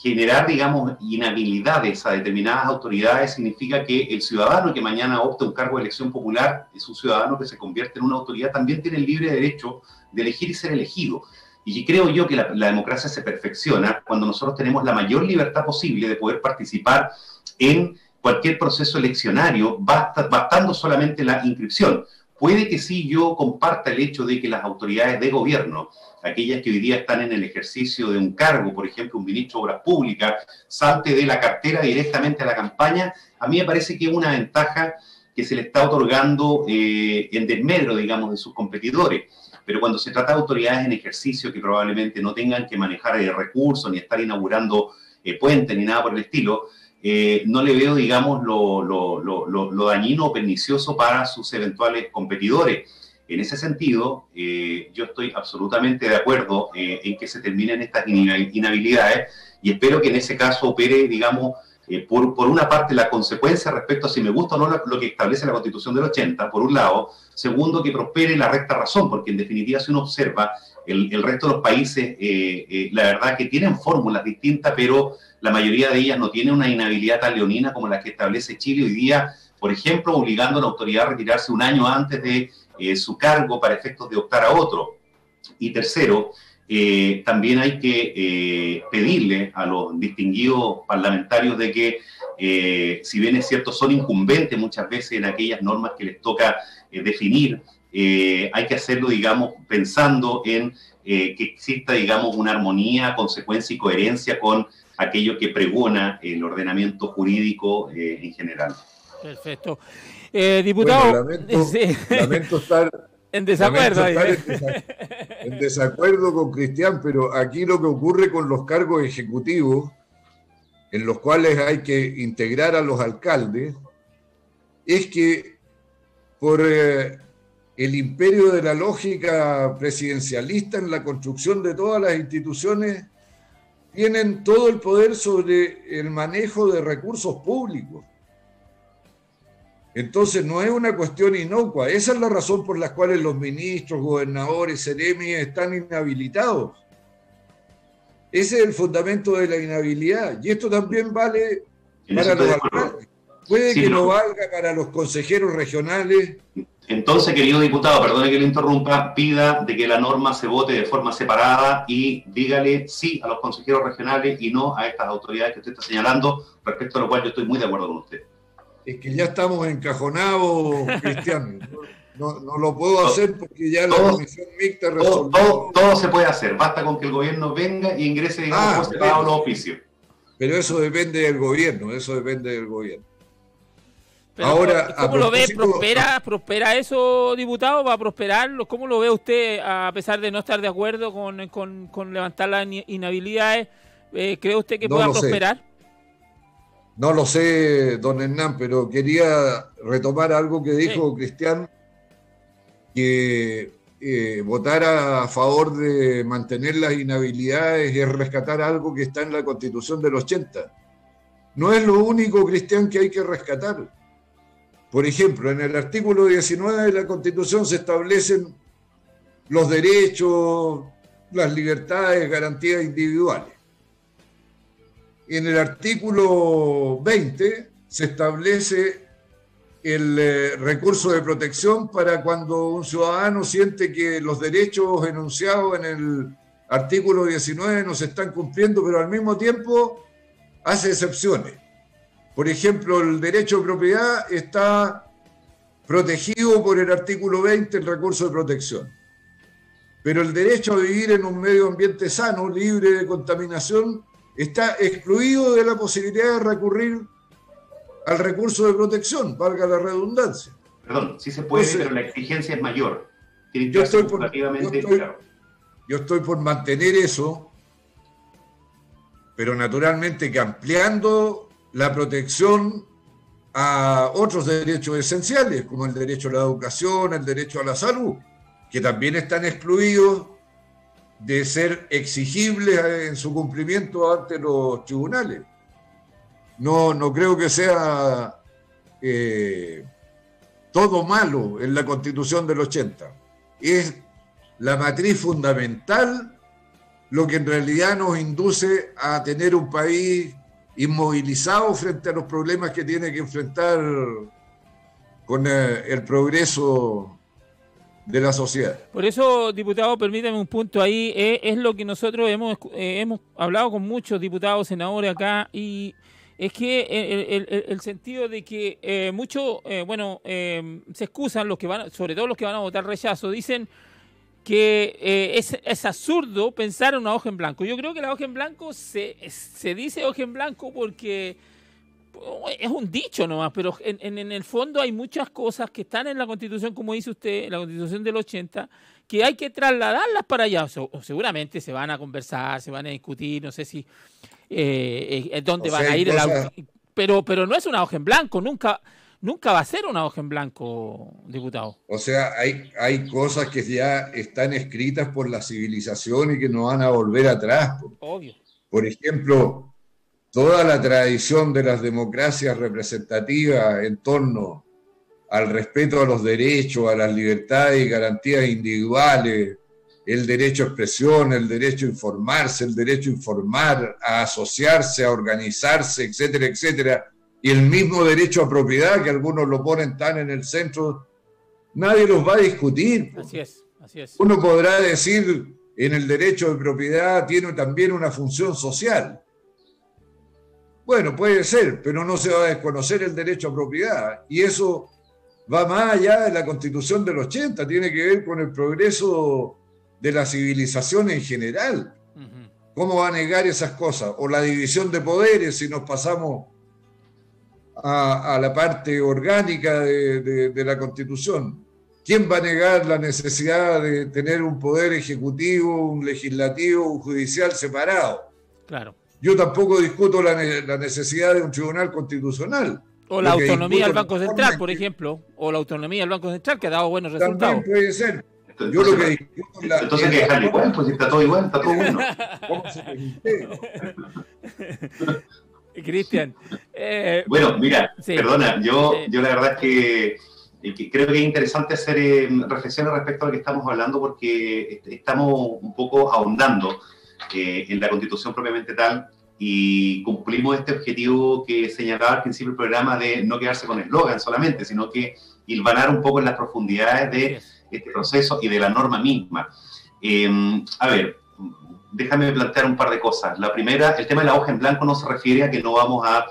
Generar, digamos, inhabilidades a determinadas autoridades significa que el ciudadano que mañana opta un cargo de elección popular es un ciudadano que se convierte en una autoridad, también tiene el libre derecho de elegir y ser elegido. Y creo yo que la democracia se perfecciona cuando nosotros tenemos la mayor libertad posible de poder participar en cualquier proceso eleccionario, bastando solamente la inscripción. Puede que sí yo comparta el hecho de que las autoridades de gobierno, aquellas que hoy día están en el ejercicio de un cargo, por ejemplo, un ministro de Obras Públicas, salte de la cartera directamente a la campaña, a mí me parece que es una ventaja que se le está otorgando en desmedro, digamos, de sus competidores. Pero cuando se trata de autoridades en ejercicio que probablemente no tengan que manejar recursos, ni estar inaugurando puentes, ni nada por el estilo, no le veo, digamos, lo dañino o pernicioso para sus eventuales competidores. En ese sentido, yo estoy absolutamente de acuerdo en que se terminen estas inhabilidades y espero que en ese caso opere, digamos, por una parte la consecuencia respecto a si me gusta o no lo que establece la Constitución del 80, por un lado. Segundo, que prospere la recta razón, porque en definitiva si uno observa el resto de los países, la verdad que tienen fórmulas distintas, pero la mayoría de ellas no tienen una inhabilidad tan leonina como la que establece Chile hoy día, por ejemplo, obligando a la autoridad a retirarse un año antes de su cargo para efectos de optar a otro. Y tercero, también hay que pedirle a los distinguidos parlamentarios de que, si bien es cierto, son incumbentes muchas veces en aquellas normas que les toca definir, hay que hacerlo, digamos, pensando en que exista, digamos, una armonía, consecuencia y coherencia con aquello que pregona el ordenamiento jurídico en general. Perfecto. Diputado, bueno, sí. lamento estar en desacuerdo. En desacuerdo con Cristian, pero aquí lo que ocurre con los cargos ejecutivos, en los cuales hay que integrar a los alcaldes, es que por el imperio de la lógica presidencialista en la construcción de todas las instituciones, tienen todo el poder sobre el manejo de recursos públicos. Entonces no es una cuestión inocua. Esa es la razón por la cual los ministros, gobernadores, seremis están inhabilitados. Ese es el fundamento de la inhabilidad. Y esto también vale para los alcaldes. Puede que no valga para los consejeros regionales. Entonces, querido diputado, perdone que le interrumpa, pida de que la norma se vote de forma separada y dígale sí a los consejeros regionales y no a estas autoridades que usted está señalando, respecto a lo cual yo estoy muy de acuerdo con usted. Es que ya estamos encajonados, Cristian. No lo puedo hacer porque ya la comisión mixta resolvió. Todo se puede hacer. Basta con que el gobierno venga y ingrese, digamos, por separado los oficios. Pero eso depende del gobierno, eso depende del gobierno. Pero, ahora, ¿cómo lo ve? ¿Prospera eso, diputado? ¿Va a prosperar? ¿Cómo lo ve usted, a pesar de no estar de acuerdo con levantar las inhabilidades? ¿Cree usted que pueda prosperar? No lo sé, don Hernán, pero quería retomar algo que dijo Cristian, que votar a favor de mantener las inhabilidades es rescatar algo que está en la Constitución del 80. No es lo único, Cristian, que hay que rescatar. Por ejemplo, en el artículo 19 de la Constitución se establecen los derechos, las libertades, garantías individuales. En el artículo 20 se establece el recurso de protección para cuando un ciudadano siente que los derechos enunciados en el artículo 19 no se están cumpliendo, pero al mismo tiempo hace excepciones. Por ejemplo, el derecho de propiedad está protegido por el artículo 20, el recurso de protección. Pero el derecho a vivir en un medio ambiente sano, libre de contaminación, está excluido de la posibilidad de recurrir al recurso de protección, valga la redundancia. Perdón, sí se puede, pero la exigencia es mayor. Yo estoy por mantener eso, pero naturalmente que ampliando la protección a otros derechos esenciales, como el derecho a la educación, el derecho a la salud, que también están excluidos de ser exigibles en su cumplimiento ante los tribunales. No creo que sea todo malo en la Constitución del 80. Es la matriz fundamental lo que en realidad nos induce a tener un país inmovilizado frente a los problemas que tiene que enfrentar con el progreso de la sociedad. Por eso, diputado, permítame un punto ahí, es lo que nosotros hemos hablado con muchos diputados, senadores acá, y es que el sentido de que muchos, se excusan los que van, sobre todo los que van a votar rechazo, dicen que es absurdo pensar en una hoja en blanco. Yo creo que la hoja en blanco se dice hoja en blanco porque es un dicho nomás, pero en el fondo hay muchas cosas que están en la Constitución, como dice usted, en la Constitución del 80, que hay que trasladarlas para allá. O seguramente se van a conversar, se van a discutir, no sé si dónde van a ir. Pero no es una hoja en blanco, nunca va a ser una hoja en blanco, diputado. O sea, hay cosas que ya están escritas por la civilización y que no van a volver atrás. Obvio. Por ejemplo, toda la tradición de las democracias representativas en torno al respeto a los derechos, a las libertades y garantías individuales, el derecho a expresión, el derecho a informarse, el derecho a informar, a asociarse, a organizarse, etcétera, etcétera, y el mismo derecho a propiedad, que algunos lo ponen tan en el centro, nadie los va a discutir. Así es, así es. Uno podrá decir, en el derecho de propiedad tiene también una función social. Bueno, puede ser, pero no se va a desconocer el derecho a propiedad. Y eso va más allá de la Constitución del 80, tiene que ver con el progreso de la civilización en general. ¿Cómo va a negar esas cosas? O la división de poderes, si nos pasamos a la parte orgánica de la Constitución. ¿Quién va a negar la necesidad de tener un poder ejecutivo, un legislativo, un judicial separado? Claro. Yo tampoco discuto la necesidad de un tribunal constitucional. O la autonomía del Banco Central, por ejemplo. O la autonomía del Banco Central, que ha dado buenos resultados. También puede ser. Entonces, yo lo que discuto es entonces hay que dejarlo igual, pues si está todo igual, está todo bueno. ¿Cómo se permite? Cristian. Bueno, mira, sí, perdona, yo la verdad es que creo que es interesante hacer reflexiones respecto a lo que estamos hablando, porque estamos un poco ahondando en la Constitución propiamente tal, y cumplimos este objetivo que señalaba al principio del programa de no quedarse con eslogan solamente, sino que hilvanar un poco en las profundidades de este proceso y de la norma misma. A ver, déjame plantear un par de cosas. La primera, el tema de la hoja en blanco no se refiere a que no vamos a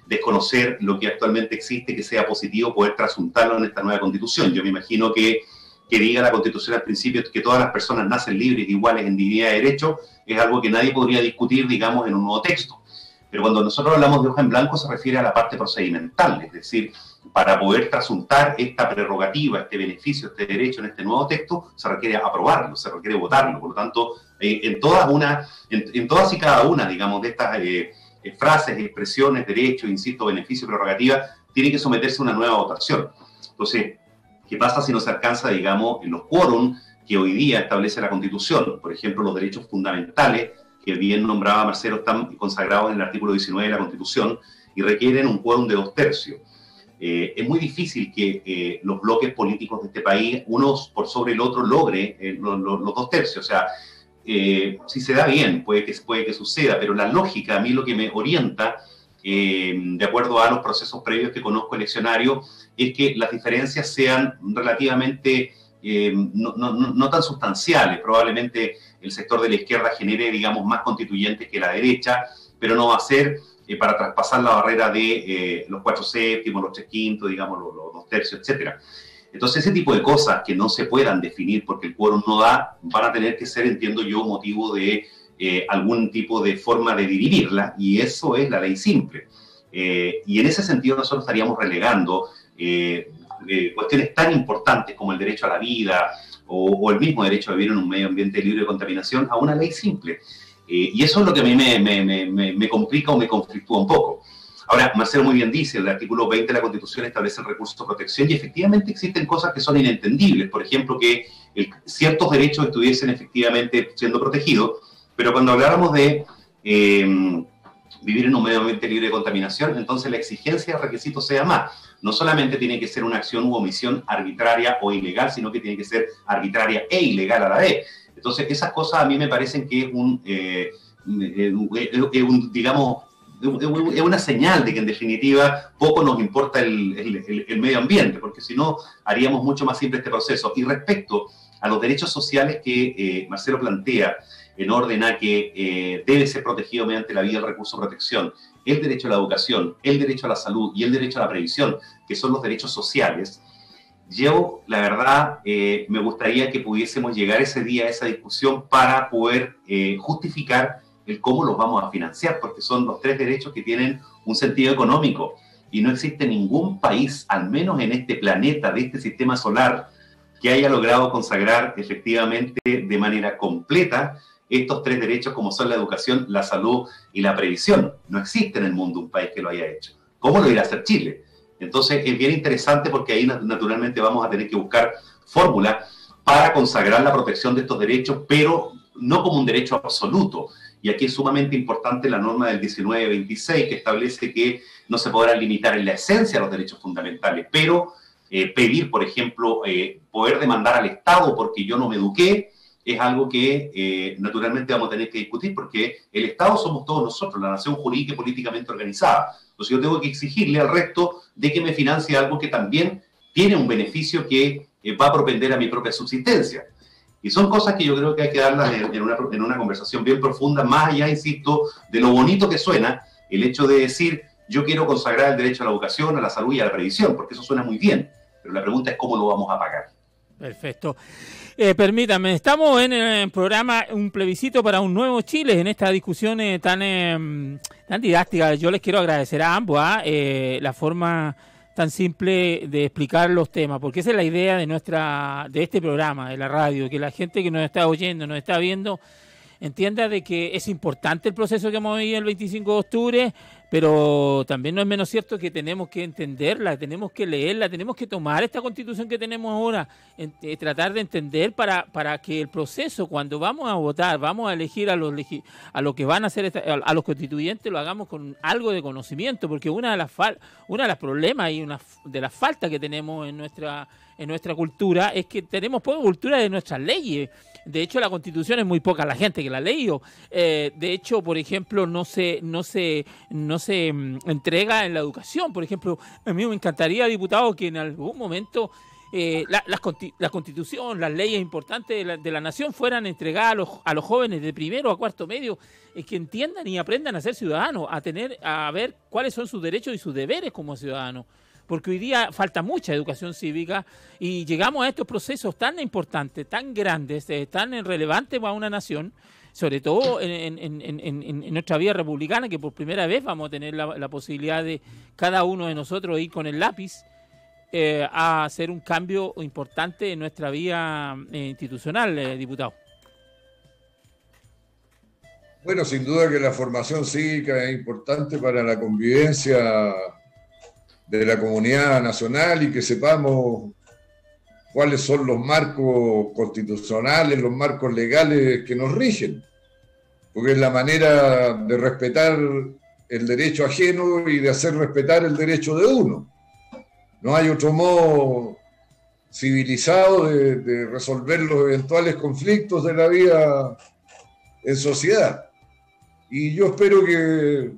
desconocer lo que actualmente existe, que sea positivo poder trasuntarlo en esta nueva Constitución. Yo me imagino que diga la Constitución al principio que todas las personas nacen libres, iguales en dignidad y derecho, es algo que nadie podría discutir, digamos, en un nuevo texto. Pero cuando nosotros hablamos de hoja en blanco se refiere a la parte procedimental, es decir, para poder trasuntar esta prerrogativa, este beneficio, este derecho en este nuevo texto, se requiere aprobarlo, se requiere votarlo. Por lo tanto, en todas y cada una, digamos, de estas frases, expresiones, derechos, insisto, beneficio, prerrogativa, tiene que someterse a una nueva votación. Entonces, ¿qué pasa si no se alcanza, digamos, en los quórum que hoy día establece la Constitución? Por ejemplo, los derechos fundamentales, que bien nombraba Marcelo, están consagrados en el artículo 19 de la Constitución y requieren un quórum de 2/3. Es muy difícil que los bloques políticos de este país, unos por sobre el otro, logre los 2/3. O sea, si se da bien, puede que suceda, pero la lógica, a mí lo que me orienta, de acuerdo a los procesos previos que conozco eleccionarios, es que las diferencias sean relativamente no tan sustanciales. Probablemente el sector de la izquierda genere, digamos, más constituyentes que la derecha, pero no va a ser para traspasar la barrera de los 4/7, los 3/5, digamos, los 2/3, etcétera. Entonces, ese tipo de cosas que no se puedan definir porque el quórum no da, van a tener que ser, entiendo yo, motivo de algún tipo de forma de dividirla, y eso es la ley simple. Y en ese sentido nosotros estaríamos relegando cuestiones tan importantes como el derecho a la vida o el mismo derecho a vivir en un medio ambiente libre de contaminación a una ley simple. Y eso es lo que a mí me complica o me conflictúa un poco. Ahora, Marcelo muy bien dice, el artículo 20 de la Constitución establece el recurso de protección y efectivamente existen cosas que son inentendibles. Por ejemplo, que ciertos derechos estuviesen efectivamente siendo protegidos, pero cuando habláramos de vivir en un medio ambiente libre de contaminación, entonces la exigencia de requisitos sea más. No solamente tiene que ser una acción u omisión arbitraria o ilegal, sino que tiene que ser arbitraria e ilegal a la vez. Entonces, esas cosas a mí me parecen que es digamos, es una señal de que en definitiva poco nos importa el medio ambiente, porque si no haríamos mucho más simple este proceso. Y respecto a los derechos sociales que Marcelo plantea, en orden a que debe ser protegido mediante la vía del recurso de protección, el derecho a la educación, el derecho a la salud y el derecho a la previsión, que son los derechos sociales, yo, la verdad, me gustaría que pudiésemos llegar ese día a esa discusión para poder justificar el cómo los vamos a financiar, porque son los tres derechos que tienen un sentido económico. Y no existe ningún país, al menos en este planeta, de este sistema solar, que haya logrado consagrar efectivamente de manera completa estos tres derechos como son la educación, la salud y la previsión. No existe en el mundo un país que lo haya hecho. ¿Cómo lo irá a hacer Chile? Entonces es bien interesante porque ahí naturalmente vamos a tener que buscar fórmulas para consagrar la protección de estos derechos, pero no como un derecho absoluto. Y aquí es sumamente importante la norma del 1926 que establece que no se podrán limitar en la esencia los derechos fundamentales, pero pedir, por ejemplo, poder demandar al Estado porque yo no me eduqué, es algo que naturalmente vamos a tener que discutir porque el Estado somos todos nosotros, la nación jurídica y políticamente organizada. Entonces yo tengo que exigirle al resto de que me financie algo que también tiene un beneficio que va a propender a mi propia subsistencia. Y son cosas que yo creo que hay que darlas en una conversación bien profunda, más allá, insisto, de lo bonito que suena el hecho de decir yo quiero consagrar el derecho a la educación, a la salud y a la previsión, porque eso suena muy bien, pero la pregunta es cómo lo vamos a pagar. Perfecto. Permítanme, estamos en el programa Un plebiscito para un nuevo Chile, en esta discusión tan didáctica. Yo les quiero agradecer a ambos la forma tan simple de explicar los temas, porque esa es la idea de este programa, de la radio, que la gente que nos está oyendo, nos está viendo, entienda de que es importante el proceso que hemos vivido el 25 de octubre, pero también no es menos cierto que tenemos que entenderla, tenemos que leerla, tenemos que tomar esta constitución que tenemos ahora, tratar de entender para que el proceso, cuando vamos a votar, vamos a elegir a los que van a ser a los constituyentes, lo hagamos con algo de conocimiento, porque una de las problemas y una de las faltas que tenemos en nuestra cultura es que tenemos poca cultura de nuestras leyes. De hecho, la Constitución es muy poca la gente que la ha leído. De hecho, por ejemplo, no se entrega en la educación. Por ejemplo, a mí me encantaría, diputado, que en algún momento la Constitución, las leyes importantes de la nación fueran entregadas a los jóvenes de primero a cuarto medio, que entiendan y aprendan a ser ciudadanos, a ver cuáles son sus derechos y sus deberes como ciudadanos. Porque hoy día falta mucha educación cívica y llegamos a estos procesos tan importantes, tan grandes, tan relevantes para una nación, sobre todo en nuestra vida republicana, que por primera vez vamos a tener la posibilidad de cada uno de nosotros ir con el lápiz a hacer un cambio importante en nuestra vida institucional, diputado. Bueno, sin duda que la formación cívica es importante para la convivencia de la comunidad nacional y que sepamos cuáles son los marcos constitucionales, los marcos legales que nos rigen, porque es la manera de respetar el derecho ajeno y de hacer respetar el derecho de uno. No hay otro modo civilizado de resolver los eventuales conflictos de la vida en sociedad. Y yo espero que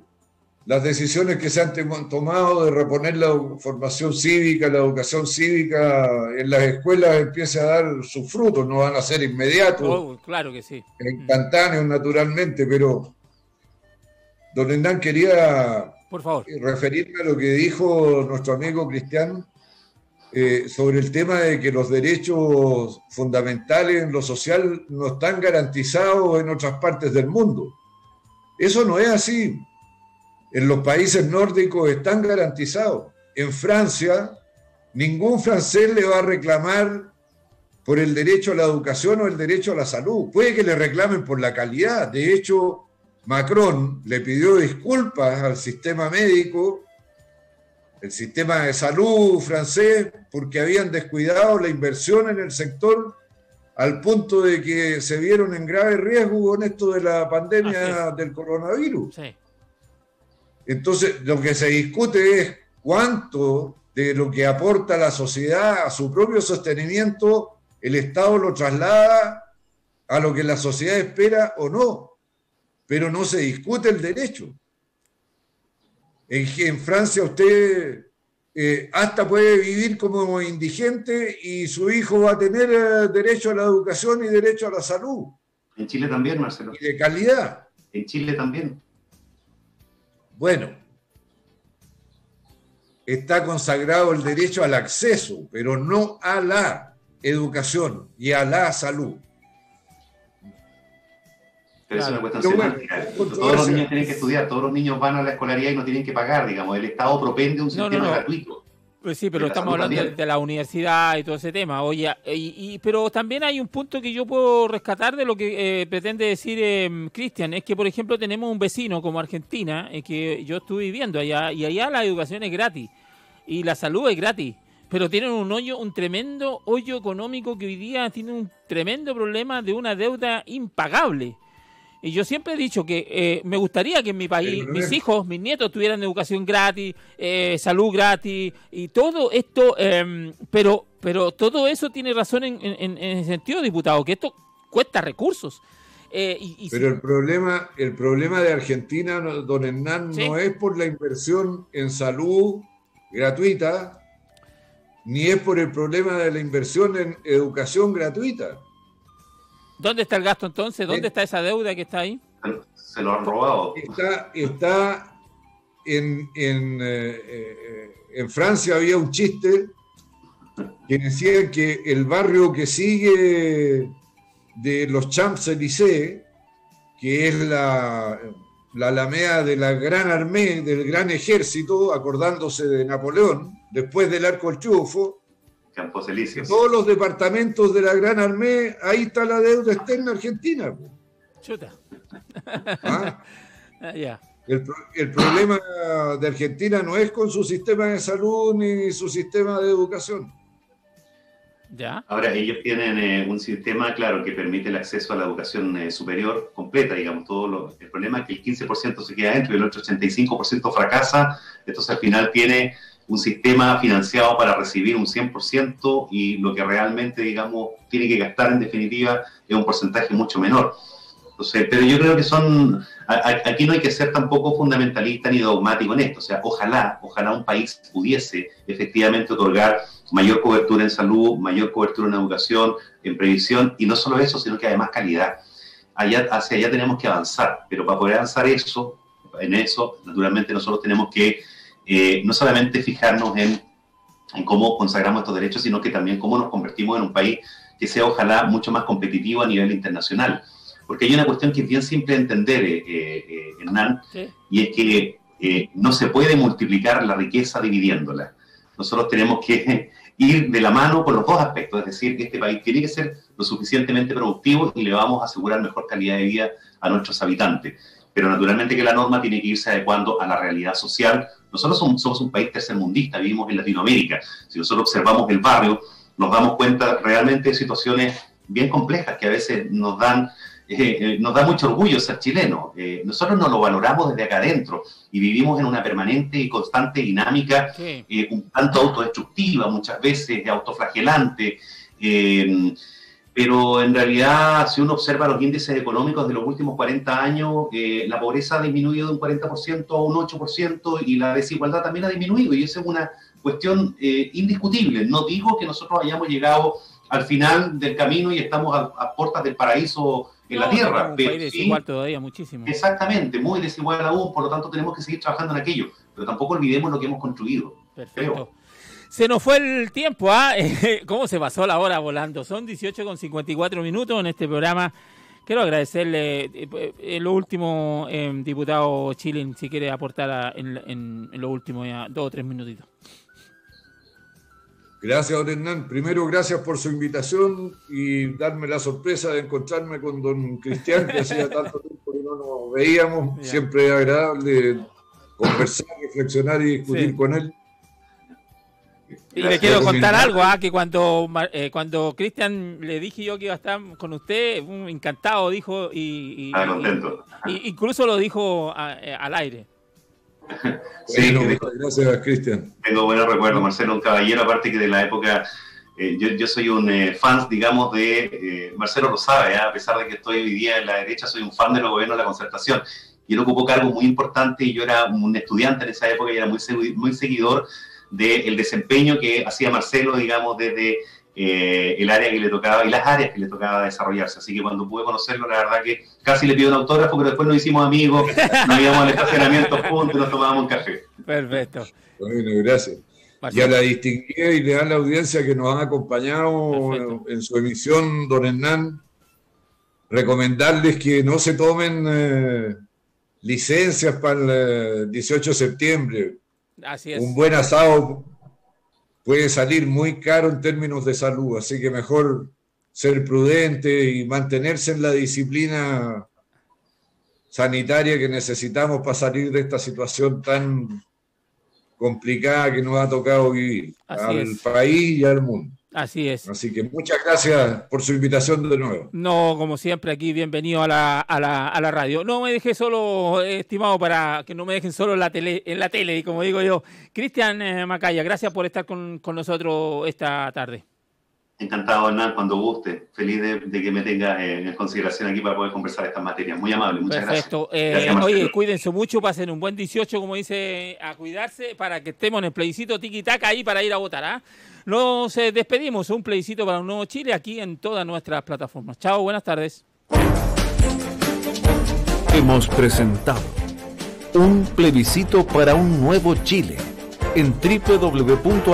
las decisiones que se han tomado de reponer la formación cívica, la educación cívica en las escuelas empiece a dar sus frutos. No van a ser inmediatos, claro que sí, instantáneos naturalmente, pero don Hernán, quería por favor referirme a lo que dijo nuestro amigo Cristian sobre el tema de que los derechos fundamentales en lo social no están garantizados en otras partes del mundo. Eso no es así. En los países nórdicos están garantizados. En Francia, ningún francés le va a reclamar por el derecho a la educación o el derecho a la salud. Puede que le reclamen por la calidad. De hecho, Macron le pidió disculpas al sistema médico, el sistema de salud francés, porque habían descuidado la inversión en el sector al punto de que se vieron en grave riesgo con esto de la pandemia del coronavirus. Sí. Entonces, lo que se discute es cuánto de lo que aporta la sociedad a su propio sostenimiento el Estado lo traslada a lo que la sociedad espera o no. Pero no se discute el derecho. En Francia usted hasta puede vivir como indigente y su hijo va a tener derecho a la educación y derecho a la salud. En Chile también, Marcelo. Y de calidad. En Chile también. Bueno, está consagrado el derecho al acceso, pero no a la educación y a la salud. Pero eso es una cuestión semántica. Todos los niños tienen que estudiar, todos los niños van a la escolaridad y no tienen que pagar, digamos. El Estado propende un sistema gratuito. Pues sí, pero estamos hablando de la universidad y todo ese tema. Oye, pero también hay un punto que yo puedo rescatar de lo que pretende decir Cristian. Es que, por ejemplo, tenemos un vecino como Argentina, que yo estuve viviendo allá, y allá la educación es gratis y la salud es gratis. Pero tienen un tremendo hoyo económico que hoy día tiene un tremendo problema de una deuda impagable. Y yo siempre he dicho que me gustaría que en mi país mis hijos, mis nietos tuvieran educación gratis, salud gratis y todo esto, pero todo eso tiene razón en el sentido, diputado, que esto cuesta recursos. Pero el problema de Argentina, don Hernán, ¿sí? No es por la inversión en salud gratuita, ni es por el problema de la inversión en educación gratuita. ¿Dónde está el gasto entonces? ¿Dónde está esa deuda que está ahí? Se lo han robado. Está en Francia había un chiste que decía que el barrio que sigue de los Champs-Élysées, que es la alameda de la Gran Armée, del Gran Ejército, acordándose de Napoleón, después del Arco del Triunfo, Campos Elíseos. Todos los departamentos de la Gran Armée, ahí está la deuda externa argentina. Chuta. ¿Ah? Yeah. El problema de Argentina no es con su sistema de salud ni su sistema de educación. ¿Ya? Ahora, ellos tienen un sistema, claro, que permite el acceso a la educación superior completa, digamos. El problema es que el 15% se queda dentro y el otro 85% fracasa, entonces al final tiene un sistema financiado para recibir un 100% y lo que realmente, digamos, tiene que gastar en definitiva es un porcentaje mucho menor. Entonces, pero yo creo que aquí no hay que ser tampoco fundamentalista ni dogmático en esto. O sea, ojalá un país pudiese efectivamente otorgar mayor cobertura en salud, mayor cobertura en educación, en previsión, y no solo eso, sino que además calidad. Hacia allá tenemos que avanzar, pero para poder avanzar en eso, naturalmente nosotros tenemos que no solamente fijarnos en cómo consagramos estos derechos, sino que también cómo nos convertimos en un país que sea ojalá mucho más competitivo a nivel internacional. Porque hay una cuestión que es bien simple de entender, Hernán, ¿sí? Y es que no se puede multiplicar la riqueza dividiéndola. Nosotros tenemos que ir de la mano con los dos aspectos, es decir, que este país tiene que ser lo suficientemente productivo y le vamos a asegurar mejor calidad de vida a nuestros habitantes. Pero naturalmente que la norma tiene que irse adecuando a la realidad social. Nosotros somos un país tercermundista, vivimos en Latinoamérica. Si nosotros observamos el barrio, nos damos cuenta realmente de situaciones bien complejas que a veces nos da mucho orgullo ser chileno. Nosotros no lo valoramos desde acá adentro y vivimos en una permanente y constante dinámica, sí. Un tanto autodestructiva, muchas veces autoflagelante. Pero en realidad, si uno observa los índices económicos de los últimos 40 años, la pobreza ha disminuido de un 40% a un 8% y la desigualdad también ha disminuido, y esa es una cuestión indiscutible. No digo que nosotros hayamos llegado al final del camino y estamos a puertas del paraíso en la tierra. Un país desigual todavía muchísimo. Exactamente, muy desigual aún, por lo tanto tenemos que seguir trabajando en aquello, pero tampoco olvidemos lo que hemos construido. Perfecto. Creo. Se nos fue el tiempo, ¿ah? ¿Cómo se pasó la hora volando? Son 18:54 minutos en este programa. Quiero agradecerle lo último, diputado Chilin, si quiere aportar en lo último, ya 2 o 3 minutitos. Gracias, don Hernán. Primero, gracias por su invitación y darme la sorpresa de encontrarme con don Cristian, que hacía tanto tiempo que no nos veíamos. Ya. Siempre es agradable conversar, reflexionar y discutir con él. Y le quiero contar algo, que cuando Cristian le dije yo que iba a estar con usted, encantado dijo, contento. Incluso lo dijo al aire. Sí, bueno, gracias, Cristian. Tengo buenos recuerdos, Marcelo, un caballero, aparte que de la época, yo soy un fan, digamos, de, Marcelo lo sabe, a pesar de que estoy hoy día en la derecha, soy un fan de los gobiernos de la Concertación. y él ocupó cargos muy importantes, y yo era un estudiante en esa época y era muy seguidor del desempeño que hacía Marcelo, digamos, desde el área que le tocaba y las áreas que le tocaba desarrollarse. Así que cuando pude conocerlo, la verdad que casi le pido un autógrafo, pero después nos hicimos amigos, nos íbamos al estacionamiento juntos y nos tomábamos un café. Perfecto. Bueno, gracias. Marcelo. Y a la distinguida y leal audiencia que nos han acompañado en su emisión, don Hernán, recomendarles que no se tomen licencias para el 18 de septiembre. Así es. Un buen asado puede salir muy caro en términos de salud, así que mejor ser prudente y mantenerse en la disciplina sanitaria que necesitamos para salir de esta situación tan complicada que nos ha tocado vivir al país y al mundo. Así es. Así que muchas gracias por su invitación de nuevo. No, como siempre aquí, bienvenido a la radio. No me deje solo, estimado, para que no me dejen solo en la tele, como digo yo. Cristian Macaya, gracias por estar con nosotros esta tarde. Encantado, Hernán, cuando guste. Feliz de que me tengas en consideración aquí para poder conversar estas materias. Muy amable, muchas Perfecto. Gracias. Oye, cuídense mucho, pasen un buen 18, como dice, a cuidarse, para que estemos en el plebiscito tiki-taka ahí para ir a votar, ¿ah? Nos despedimos, un plebiscito para un nuevo Chile aquí en todas nuestras plataformas. Chao, buenas tardes. Hemos presentado un plebiscito para un nuevo Chile en www.hrradio.cl,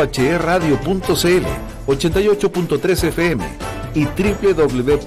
88.3 FM y www.hetv.cl.